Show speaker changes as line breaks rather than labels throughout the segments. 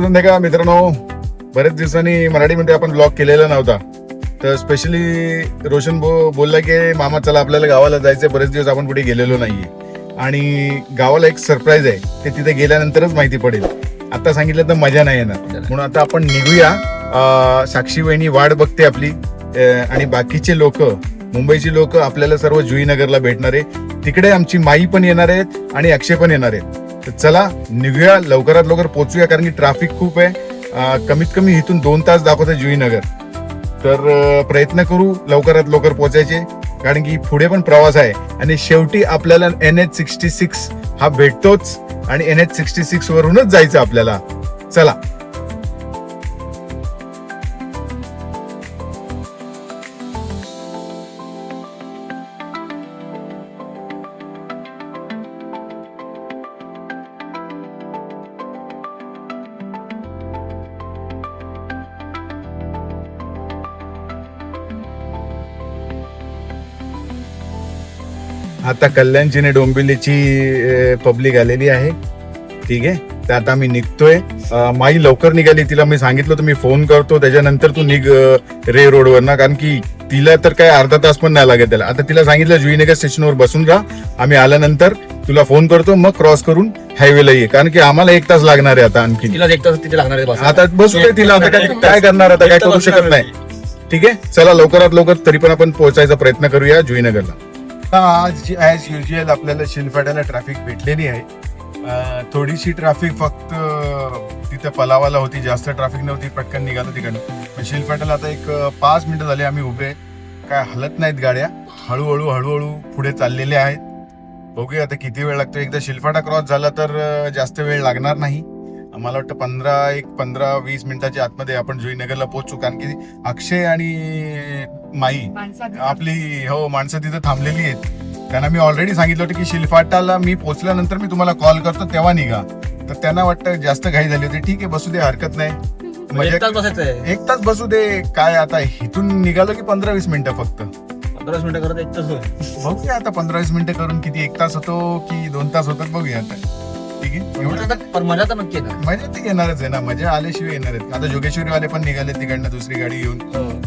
आपण नाही का मित्रांनो, बरेच दिवसांनी मराठीमध्ये आपण ब्लॉग केलेला नव्हता. तर स्पेशली रोशन बोलला की मामा चला आपल्याला गावाला जायचंय, बरेच दिवस आपण कुठे गेलेलो नाहीये आणि गावाला एक सरप्राईज आहे, ते तिथे गेल्यानंतरच माहिती पडेल. आता सांगितलं तर मजा नाही येणार, म्हणून आता आपण निघूया. साक्षी वहिनी वाट बघते आपली आणि बाकीचे लोक, मुंबईची लोक आपल्याला सर्व जुईनगरला भेटणार आहे. तिकडे आमची माई पण येणार आहेत आणि अक्षय पण येणार आहेत. तर चला निघूया, लवकरात लवकर पोहोचूया, कारण की ट्रॅफिक खूप आहे. कमीत कमी इथून 2 तास दाखवतं जुईनगर. तर प्रयत्न करू लवकरात लवकर पोहोचायचे, कारण की पुढे पण प्रवास आहे आणि शेवटी आपल्याला NH66 हा भेटतोच आणि NH66 वरूनच जायचं आपल्याला. चला. आता कल्याणची डोंबिवलीची पब्लिक आलेली आहे. ठीक आहे, तर आता मी निघतोय. माई लवकर निघाली, तिला मी सांगितलं तर मी फोन करतो, त्याच्यानंतर तू निघ रे रोडवर ना, कारण की तिला तर काय अर्धा तास पण नाही लागेल त्याला. आता तिला सांगितलं जुईनगर स्टेशनवर बसून राहा, आम्ही आल्यानंतर तुला फोन करतो, मग क्रॉस करून हायवेला ये, कारण की आम्हाला 1 तास लागणार आहे आता. आणखी
तिला 1 तास तिथे लागणार आहे.
आता बसू दे तिला, आता काय करणार, आता काय करू शकत नाही. ठीक आहे, चला लवकरात लवकर तरी पण आपण पोहोचायचा प्रयत्न करूया जुईनगरला. आज ॲज युजल आपल्याला शिलफाट्याला ट्रॅफिक भेटलेली आहे. थोडीशी ट्रॅफिक फक्त तिथे पलावाला होती, जास्त ट्रॅफिक नव्हती. पटकन निघालो तिकडनं. पण शिलफाट्याला आता एक 5 मिनिटं झाले आम्ही उभे, काय हलत नाहीत गाड्या. हळूहळू पुढे चाललेल्या आहेत. बघूया आता किती वेळ लागतो. एकदा शिलफाटा क्रॉस झाला तर जास्त वेळ लागणार नाही. मला वाटतं 15-20 मिनिटाच्या आतमध्ये आपण जुईनगरला पोहोचू, कारण की अक्षय आणि माई आपली माणसं तिथं थांबलेली आहेत. त्यांना मी ऑलरेडी सांगितलं होतं की शिलफाटाला मी पोहोचल्यानंतर मी तुम्हाला कॉल करतो, तेव्हा निघा. तर त्यांना वाटतं जास्त घाई झाली होती. ठीक आहे, बसू दे, हरकत नाही. 1 तास बसू दे. काय आता इथून निघालो की 15-20 मिनिटं फक्त.
15 मिनिटं करत 1 तास होईल.
बघूया आता 15-20 मिनिटं करून किती 1 तास होतो की 2 तास होतात, बघूया आता. ठीक आहे,
एवढं मजा तर नक्की येणार.
मजा तर येणारच आहे ना, मजा आल्याशिवाय येणार आहेत. आता जोगेश्वरीवाले पण निघाले तिकडनं दुसरी गाडी घेऊन,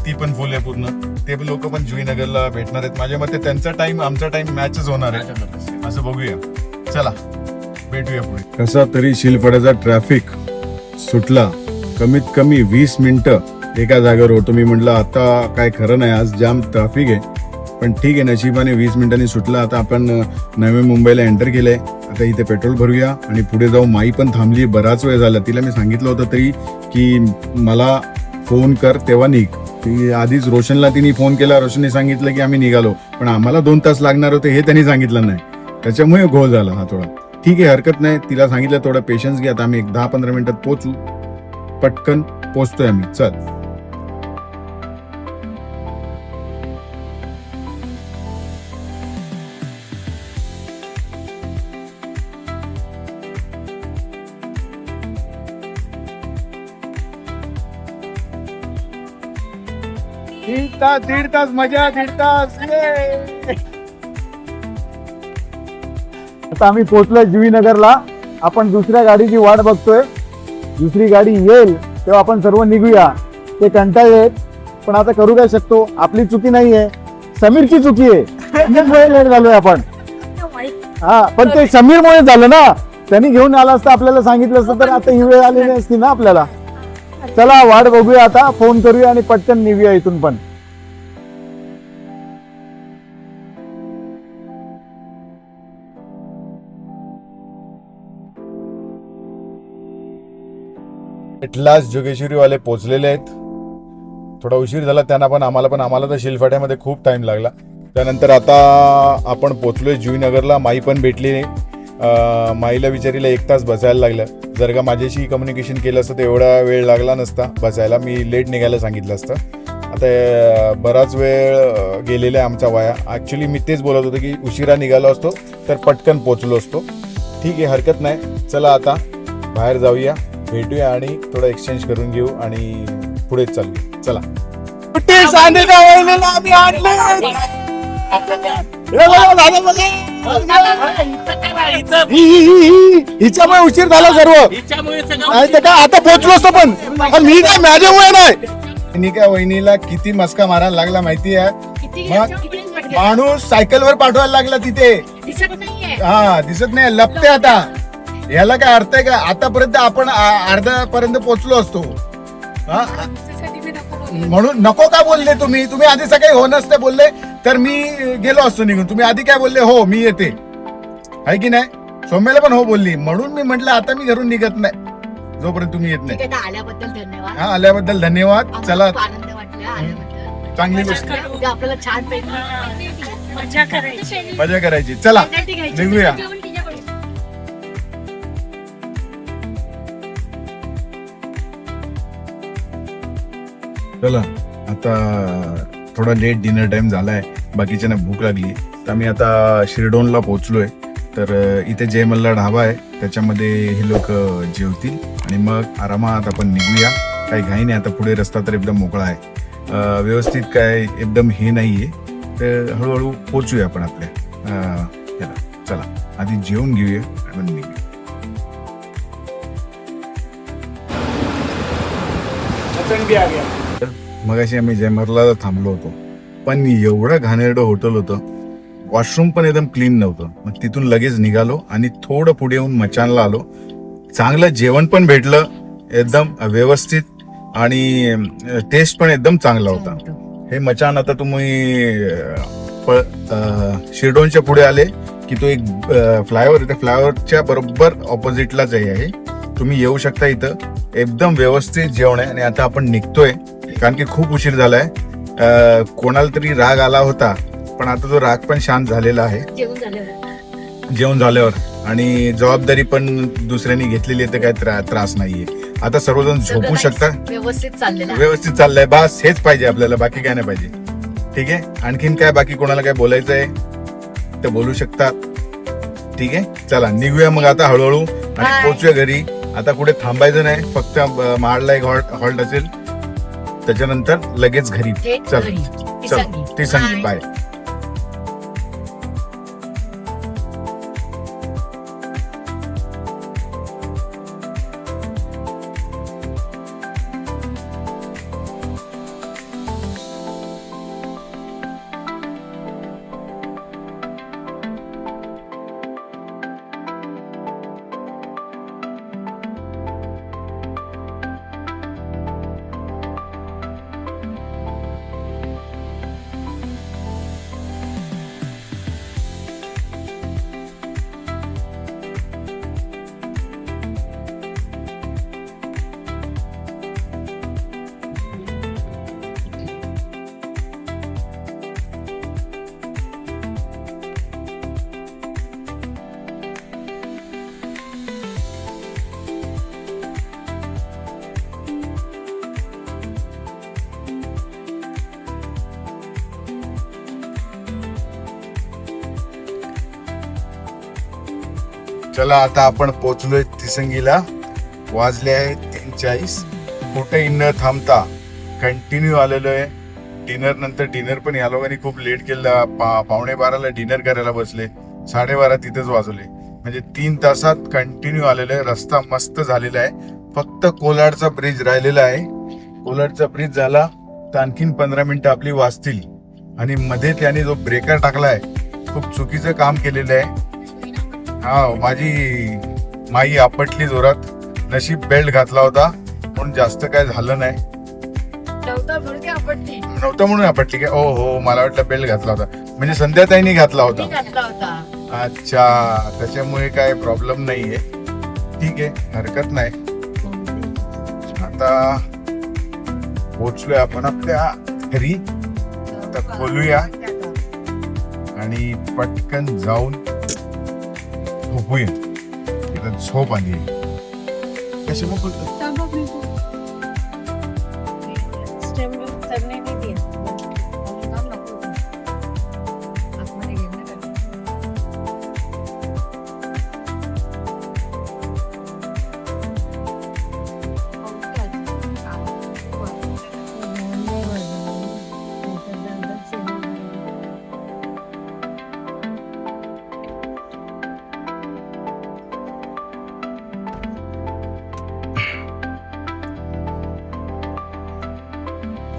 ती पण फुल आहे पूर्ण. ते लोक पण जुईनगरला भेटणार आहेत. माझ्या मते त्यांचा टाइम आमचा टाइम मॅचच होणार आहे, असं बघूया. चला भेटूया पुढे. कसा तरी शिलफाट्याचा ट्रॅफिक सुटला. कमीत कमी 20 मिनिटं एका जागेवर होतो. मी म्हटलं आता काय खरं नाही, आज जाम ट्रॅफिक आहे. पण ठीक आहे, नशिबाने 20 मिनिटांनी सुटला. आता आपण नवी मुंबईला एंटर केलंय. आता इथे पेट्रोल भरूया आणि पुढे जाऊ. माई पण थांबली, बराच वेळ झाला. तिला मी सांगितलं होतं तरी की मला फोन कर तेव्हा निघ. ती आधीच रोशनला तिने फोन केला, रोशनने सांगितलं की आम्ही निघालो, पण आम्हाला 2 तास लागणार होते हे त्यांनी सांगितलं नाही. त्याच्यामुळे घोळ झाला हा थोडा. ठीक आहे, हरकत नाही. तिला सांगितलं थोडं पेशन्स घ्या. आता आम्ही 10-15 मिनिटात पोहोचू. पटकन पोहोचतोय आम्ही. चल. दीड तास मजा, 1.5 तास. आता आम्ही पोहोचलोय जुईनगरला. आपण दुसऱ्या गाडीची वाट बघतोय. दुसरी गाडी येईल तेव्हा आपण सर्व निघूया. ते कंटाळले, पण आता करू काय शकतो. आपली चुकी नाहीये, समीरची चुकी आहे. समीरमुळे लेट झालोय आपण. हा, पण ते समीरमुळे झालं ना. त्यांनी घेऊन आला असता, आपल्याला सांगितलं असतं तर आता ही वेळ आलेली असती ना आपल्याला. चला वाट बघूया, आता फोन करूया आणि पटकन निघूया इथून पण. लास्ट जोगेश्वरीवाले पोहोचलेले आहेत. थोडा उशीर झाला त्यांना पण, आम्हाला तर शिलफाट्यामध्ये खूप टाइम लागला. त्यानंतर आता आपण पोहोचलोय जुईनगरला. माई पण भेटली नाही. माईला विचारीला 1 तास बसायला लागलं. जर का माझ्याशी कम्युनिकेशन केलं असतं तर एवढा वेळ लागला नसता बसायला. मी लेट निघायला सांगितलं असतं. आता बराच वेळ गेलेला आहे आमचा वाया. ॲक्च्युली मी तेच बोलत होतो की उशिरा निघालो असतो तर पटकन पोचलो असतो. ठीक आहे, हरकत नाही. चला आता बाहेर जाऊया, भेटूया आणि थोडं एक्सचेंज करून घेऊ आणि पुढे चालू. चला. हिच्यामुळे उशीर झाला सर्व नाही तर काय आता पोहोचलो असतो पण मी काय माझ्यामुळे नाही. मी काय वहिनीला किती मस्का मारायला लागला माहिती आहे. मग माणूस सायकलवर पाठवायला लागला तिथे. हा दिसत नाही लपते आता. याला काय अर्थ आहे का? आतापर्यंत आपण अर्ध्या पर्यंत पोहोचलो असतो. म्हणून नको का बोलले तुम्ही? तुम्ही आधी सकाळी हो नसते बोलले तर मी गेलो असतो निघून. तुम्ही आधी काय बोलले? हो मी येते, आहे की नाही? सौम्याला पण हो बोलली. म्हणून मी म्हटलं आता मी घरून निघत नाही जोपर्यंत तुम्ही येत नाही.
आल्याबद्दल धन्यवाद.
हा आल्याबद्दल धन्यवाद. चला
आनंद वाटला आल्याबद्दल.
चांगली गोष्ट.
उद्या आपल्याला छान
मजा करायची. चला निघूया. चला आता थोडा लेट डिनर टाइम झालाय. बाकीच्यांना भूक लागली तर आम्ही आता शिरडोनला पोहोचलोय. तर इथे जय मल्ला ढाबा आहे, त्याच्यामध्ये हे लोक जेवतील आणि मग आरामात आपण निघूया. काही घाई नाही. आता पुढे रस्ता तर एकदम मोकळा आहे. व्यवस्थित काय एकदम हे नाहीये. तर हळूहळू पोहोचूया आपण आपल्या याला. चला आधी जेवून घेऊया आणि निघूया. मगाशी आम्ही जयमरला थांबलो होतो, पण एवढं घाणेरडं हॉटेल होतं. वॉशरूम पण एकदम क्लीन नव्हतं. मग तिथून लगेच निघालो आणि थोडं पुढे येऊन मचानला आलो. चांगलं जेवण पण भेटलं एकदम व्यवस्थित आणि टेस्ट पण एकदम चांगला होता. हे मचान आता तुम्ही शिरडोनच्या पुढे आले की तो एक फ्लायओव्हर आहे. त्या फ्लायओव्हरच्या बरोबर ऑपोजिटलाच आहे. तुम्ही येऊ शकता. इथं एकदम व्यवस्थित जेवण आहे. आणि आता आपण निघतोय कारण की खूप उशीर झालाय. कोणाला तरी राग आला होता, पण आता तो राग पण शांत झालेला आहे जेवण झाल्यावर. आणि जबाबदारी पण दुसऱ्यांनी घेतलेली आहे, तर काय त्रास नाहीये. आता सर्वजण झोपू शकता. व्यवस्थित चाललंय. बस हेच पाहिजे आपल्याला, बाकी काय नाही पाहिजे. ठीक आहे. आणखीन काय बाकी कोणाला काय बोलायचं आहे तर बोलू शकतात. ठीक आहे. चला निघूया मग आता हळूहळू आणि पोहोचूया घरी. आता कुठे थांबायचं नाही. फक्त महाडला एक हॉल्ट असेल, त्याच्यानंतर लगेच घरी. चल ती संगीत. बाय. चला आता आपण पोहोचलोय तिसंगीला. वाजले आहे 3:40. कुठेही न थांबता कंटिन्यू आलेलो आहे. डिनर नंतर डिनर पण या लोकांनी खूप लेट केलं. 11:45 डिनर करायला बसले. 12:30 तिथेच वाजवले. म्हणजे 3 तासात कंटिन्यू आलेलो आहे. रस्ता मस्त झालेला आहे. फक्त कोलाडचा ब्रिज राहिलेला आहे. कोलाडचा ब्रिज झाला तर आणखीन 15 मिनिटं आपली वाचतील. आणि मध्ये त्याने जो ब्रेकर टाकलाय खूप चुकीचं काम केलेलं आहे. हा माझी माई आपटली जोरात. नशीब बेल्ट घातला होता म्हणून जास्त काय झालं नाही. नव्हतं म्हणून आपटली काय? ओ हो मला वाटलं बेल्ट घातला होता. म्हणजे संध्याताईंनी घातला होता. अच्छा त्याच्यामुळे काय प्रॉब्लेम नाहीये. ठीक आहे हरकत नाही. आता पोहोचलोय आपण आपल्या घरी. आता खोलूया आणि पटकन जाऊन झोपूया. तिथं झोप आली. कशी मग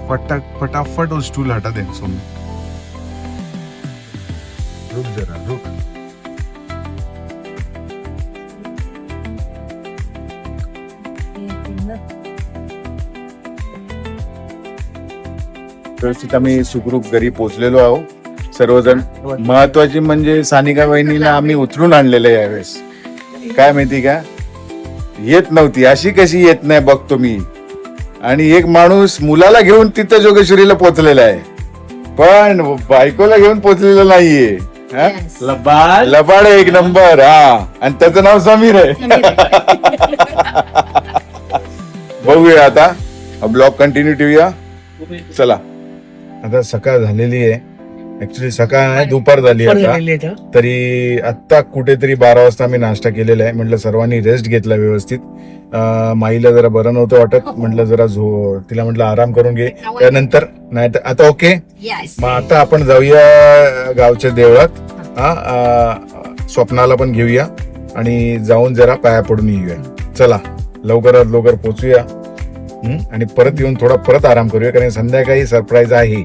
फटाफट वो स्टूल हटा दे सोनू. रुक जरा रुक. व्यवस्थित आम्ही सुखरूप घरी पोहोचलेलो आहोत सर्वजण. महत्वाची म्हणजे सानिका वहिनीला आम्ही उचलून आणलेलं आहे यावेळेस. काय माहिती का, येत नव्हती, अशी कशी येत नाही बघतो मी. आणि एक माणूस मुलाला घेऊन तिथं जोगेश्वरीला पोहोचलेला आहे, पण बायकोला घेऊन पोहोचलेला नाहीये. हा? लबाड एक नंबर. हा, आणि त्याचं नाव समीर आहे. बघूया आता ब्लॉग कंटिन्यू ठेवूया. चला, आता सकाळ झालेली आहे. ऍक्च्युली सकाळ नाही, दुपार झाली आता. तरी आत्ता कुठेतरी 12 वाजता आम्ही नाश्ता केलेला आहे. म्हटलं सर्वांनी रेस्ट घेतला व्यवस्थित. माईला जरा बरं नव्हतं वाटत, म्हटलं जरा तिला म्हटलं आराम करून घे. त्यानंतर नाही तर आता ओके. मग आता आपण जाऊया गावच्या देवळात. स्वप्नाला पण घेऊया आणि जाऊन जरा पाया पडून येऊया. चला, लवकरात लवकर पोचूया आणि परत येऊन थोडा परत आराम करूया, कारण संध्याकाळी सरप्राईज आहे.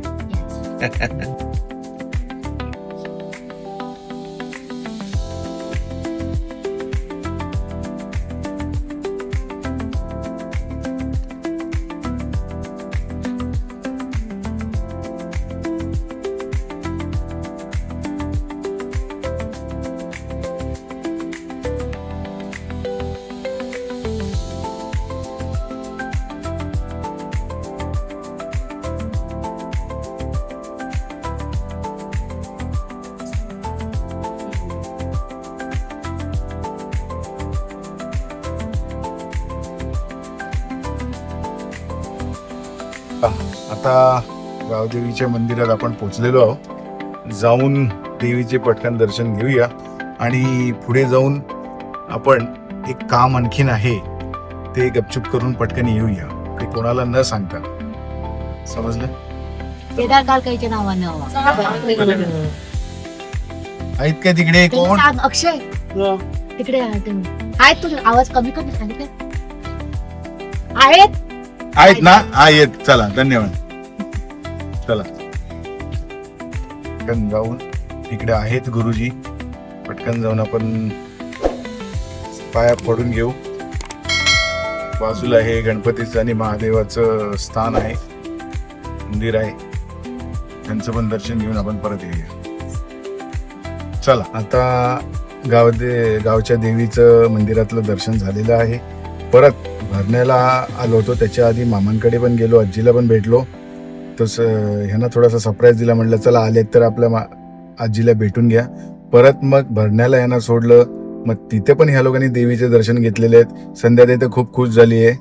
आता गावदेवीच्या मंदिरात आपण पोहोचलेलो आहोत. जाऊन देवीचे पटकन दर्शन घेऊया आणि पुढे जाऊन आपण एक काम आणखीन आहे ते गपचूप करून पटकन येऊया, ते कोणाला न सांगता. समजलं?
केदार कालकाईच्या नावानं
आहेत का तिकडे कोण?
अक्षय तिकडे आहेत. तुझा आवाज कमी कमी सांगितलं
आहेत ना? आहेत. चला, धन्यवाद. चला, पटकन जाऊन तिकडे आहेत गुरुजी. पटकन जाऊन आपण पाया पडून घेऊ. बाजूला हे गणपतीचं आणि महादेवाचं स्थान आहे, मंदिर आहे. त्यांचं पण दर्शन घेऊन आपण परत येऊया. चला, आता गावच्या देवीचं मंदिरातलं दर्शन झालेलं आहे. परत भरण्याला आलो होतो, त्याच्या आधी मामांकडे पण गेलो, आजीला पण भेटलो. तसं ह्यांना थोडासा सरप्राईज दिला. म्हटलं चला आलेत तर आपल्या आजीला भेटून घ्या. परत मग भरण्याला ह्यांना सोडलं. मग तिथे पण ह्या लोकांनी देवीचे दर्शन घेतलेले आहेत. संध्या तिथे खूप खुश झाली आहे.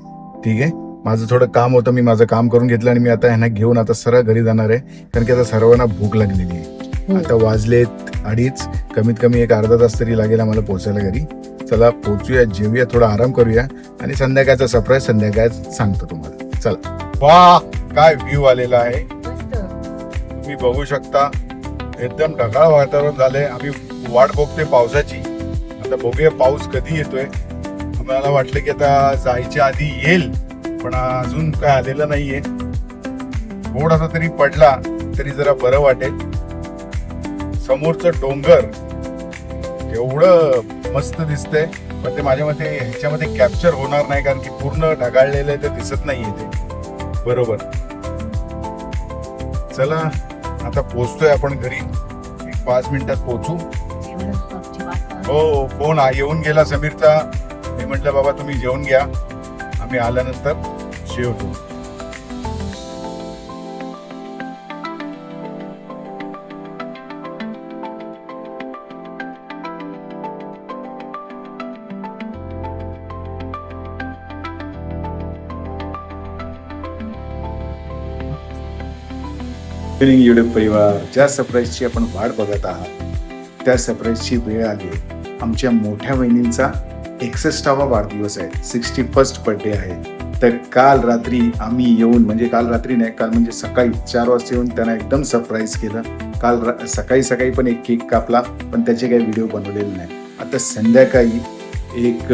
ठीक आहे, माझं थोडं काम होतं, मी माझं काम करून घेतलं आणि मी आता ह्यांना घेऊन आता सरळ घरी जाणार आहे, कारण की आता सर्वांना भूक लागलेली आहे. आता वाजलेत 2:30, कमीत कमी एक अर्धा तास तरी लागेल आम्हाला पोहोचायला घरी. चला पोहोचूया, जेवूया, थोडा आराम करूया आणि संध्याकाळचा सरप्राईज संध्याकाळ सांगतो तुम्हाला. चला. वा, काय व्ह्यू आलेला आहे तुम्ही बघू शकता. एकदम ढगाळ वातावरण झालंय. आम्ही वाट बघतोय पावसाची. आता बघूया पाऊस कधी येतोय. आम्हाला वाटलं की आता जायच्या आधी येईल, पण अजून काय आलेलं नाहीये. थोडासा तरी पडला तरी जरा बरं वाटेल. समोरचं डोंगर एवढं मस्त दिसतंय, पण ते माझ्या मते ह्याच्यामध्ये कॅप्चर होणार नाही, कारण की पूर्ण ढगाळलेलं आहे, ते दिसत नाहीये ते बरोबर. चला, आता पोहोचतोय आपण घरी. 5 मिनिटात पोहोचू. हो, फोन येऊन गेला समीरचा. मी म्हटलं बाबा तुम्ही जेवून घ्या, आम्ही आल्यानंतर जेवतो. युट्यूब परिवार, ज्या सरप्राईजची आपण वाट बघत आहात त्या सरप्राईजची वेळ आली. आमच्या मोठ्या वहिनींचा 61वा वाढदिवस आहे, 61st बर्थडे आहे. तर काल रात्री आम्ही येऊन, म्हणजे काल रात्री नाही, काल म्हणजे सकाळी 4 वाजता येऊन त्यांना एकदम सरप्राईज केलं. काल सकाळी पण एक केक कापला, पण त्याचे काही व्हिडिओ बनवलेले नाही. आता संध्याकाळी एक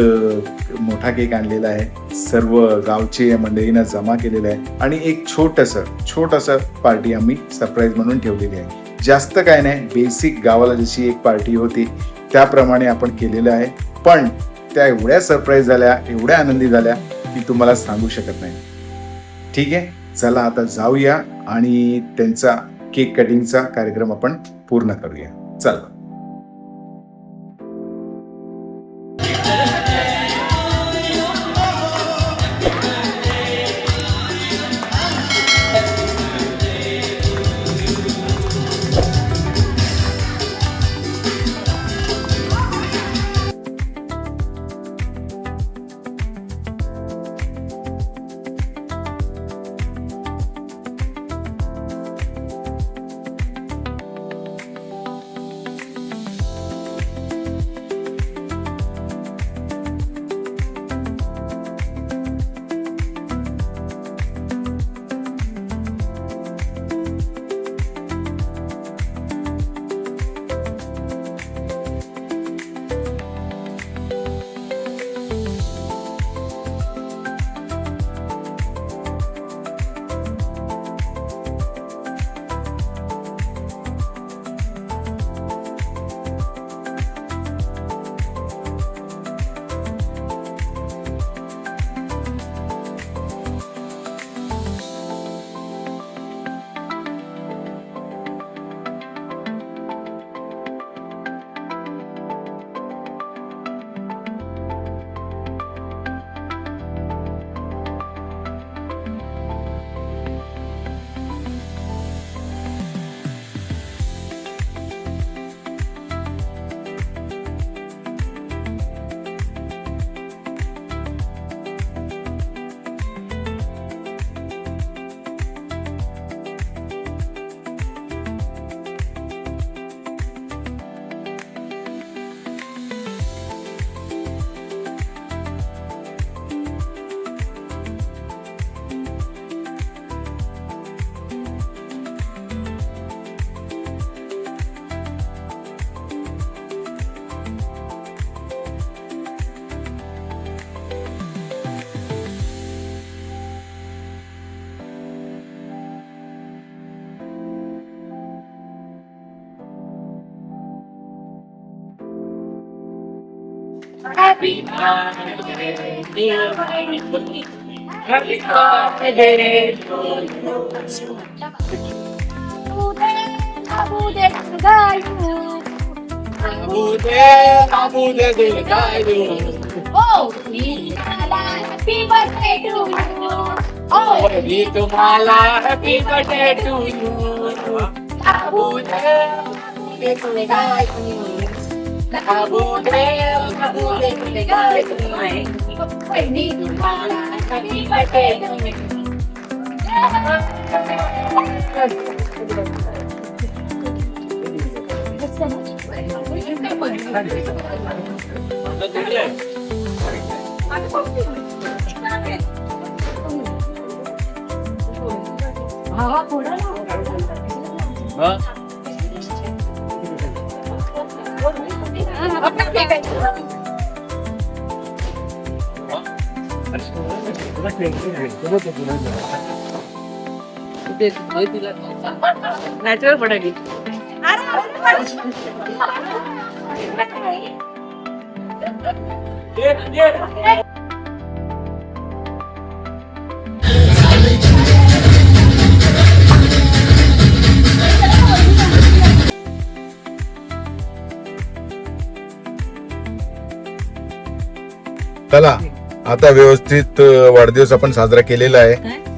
मोठा केक आणलेला आहे, सर्व गावचे मंडळींना जमा केलेला आहे आणि एक छोटस पार्टी आम्ही सरप्राईज म्हणून ठेवलेली आहे. जास्त काय नाही, बेसिक गावाला जशी एक पार्टी होती त्याप्रमाणे आपण केलेलं आहे. पण त्या एवढ्या सरप्राईज झाल्या, एवढ्या आनंदी झाल्या की तुम्हाला सांगू शकत नाही. ठीक आहे, चला आता जाऊया आणि त्यांचा केक कटिंगचा कार्यक्रम आपण पूर्ण करूया. चला.
Happy birthday, dear Michael. Happy birthday to you. Abude Gayu.
Oh, happy birthday to you. Oh,
Tumala, happy birthday to you. Abude Gayu. Abude Gayu. Tumala, happy birthday to you.
Natural पडायची.
चला आता व्यवस्थित वाढदिवस आपण साजरा केलेला आहे,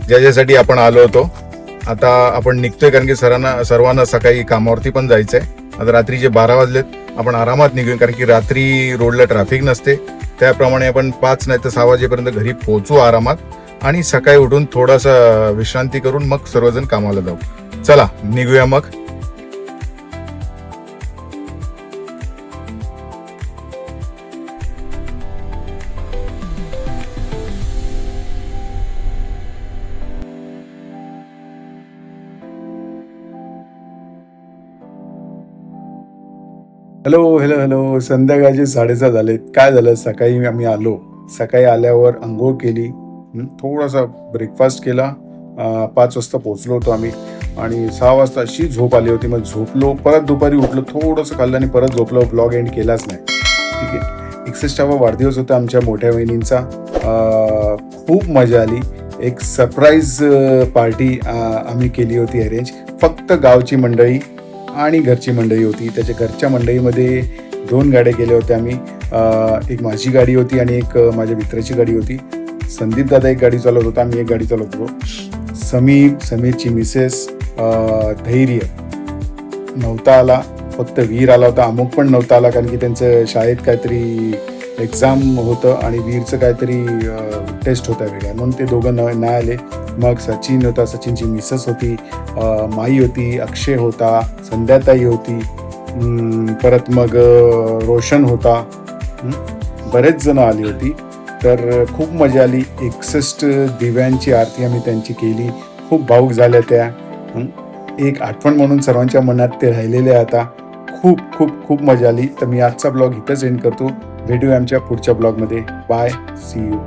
ज्याच्यासाठी आपण आलो होतो. आता आपण निघतोय कारण की सर्वांना सकाळी कामावरती पण जायचंय. आता रात्रीचे 12 वाजलेत, आपण आरामात निघूया कारण की रात्री रोडला ट्रॅफिक नसते. त्याप्रमाणे आपण 5 नाही तर 6 वाजेपर्यंत घरी पोहोचू आरामात आणि सकाळी उठून थोडासा विश्रांती करून मग सर्वजण कामाला जाऊ. चला निघूया मग. हॅलो हॅलो हॅलो, संध्याकाळचे 7:30 झालेत. काय झालं, सकाळी आम्ही आलो. सकाळी आल्यावर आंघोळ केली, थोडासा ब्रेकफास्ट केला. 5 वाजता पोहोचलो होतो आम्ही आणि 6 वाजता अशी झोप आली होती. मग झोपलो, परत दुपारी उठलो, थोडंसं खाल्लं आणि परत झोपलो. ब्लॉग एंड केलाच नाही. ठीक आहे. 61वा वाढदिवस होता आमच्या मोठ्या वहिनींचा. खूप मजा आली. एक सरप्राईज पार्टी आम्ही केली होती अरेंज. फक्त गावची मंडळी आणि घरची मंडळी होती. त्याच्या घरच्या मंडळीमध्ये 2 गाड्या केल्या होत्या आम्ही. एक माझी गाडी होती आणि एक माझ्या मित्राची गाडी होती. संदीप दादा एक गाडी चालवत होता, मी एक गाडी चालवत होतो. समीरची मिसेस धैर्य नव्हता आला, फक्त वीर आला होता. अमुक पण नव्हता आला कारण की त्यांचं शाळेत काहीतरी एक्झाम होतं आणि वीरचं काहीतरी टेस्ट होता वेगळा, म्हणून ते दोघं नाही आले. मग सचिन होता, सचिनची मिसेस होती, माई होती, अक्षय होता, संध्याताई होती, परत मग रोशन होता. बरेच जण आली होती. तर खूप मजा आली. 61 दिव्यांची आरती आम्ही त्यांची केली. खूप भावुक झाल्या त्या. एक आठवण म्हणून सर्वांच्या मनात ते राहिलेले आहे आता. खूप खूप खूप मजा आली. तर मी आजचा ब्लॉग इथंच एंड करतो. भेटूया आमच्या पुढच्या ब्लॉगमध्ये. Bye, see you.